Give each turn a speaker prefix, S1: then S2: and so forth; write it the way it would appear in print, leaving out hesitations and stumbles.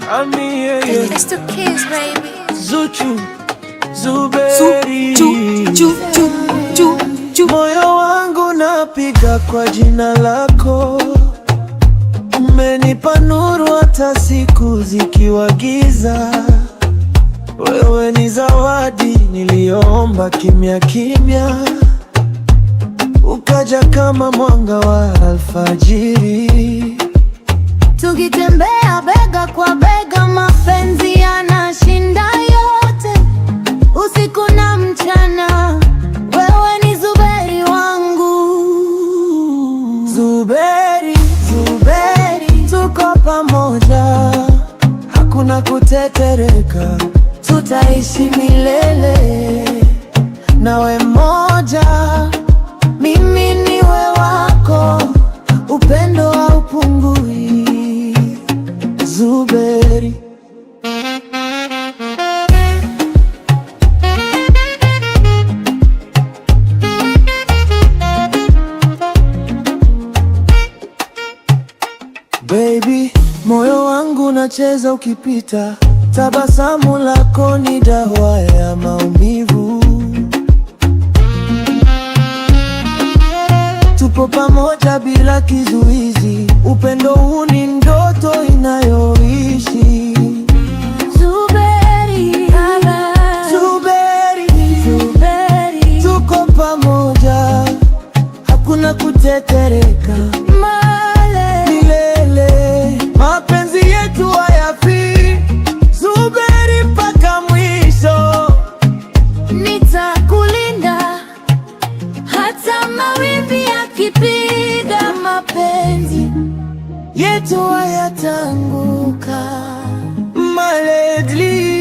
S1: It's the kids, baby.
S2: Zuchu, Zuberi. Moyo wangu napiga kwa jina lako. Umenipa nuru hata siku zikiwa giza. Wewe ni zawadi niliomba kimya kimya, ukaja kama mwanga wa alfajiri.
S1: Tukitembea bega kwa bega, mapenzi yanashinda yote, usiku na mchana. Wewe ni Zuberi wangu.
S2: Zuberi, Zuberi, tuko pamoja, hakuna kutetereka, tutaishi milele. Nawe moja, mimi niwe wako, upendo haupungui. Zuberi. Baby, moyo wangu nacheza ukipita, tabasamu lako ni dawa ya maumivu. Tupo pamoja bila kizuizi, upendo huu ni ndoto inayoishi.
S1: Zuberi,
S2: Zuberi,
S1: Zuberi,
S2: tuko pamoja, hakuna kutetereka, milele. Mapenzi yetu hayafi, Zuberi, mpaka mwisho.
S1: nitakulinda hata mawimbi yakipiga. Mapenzi
S2: yetu hayatanguka, my lady.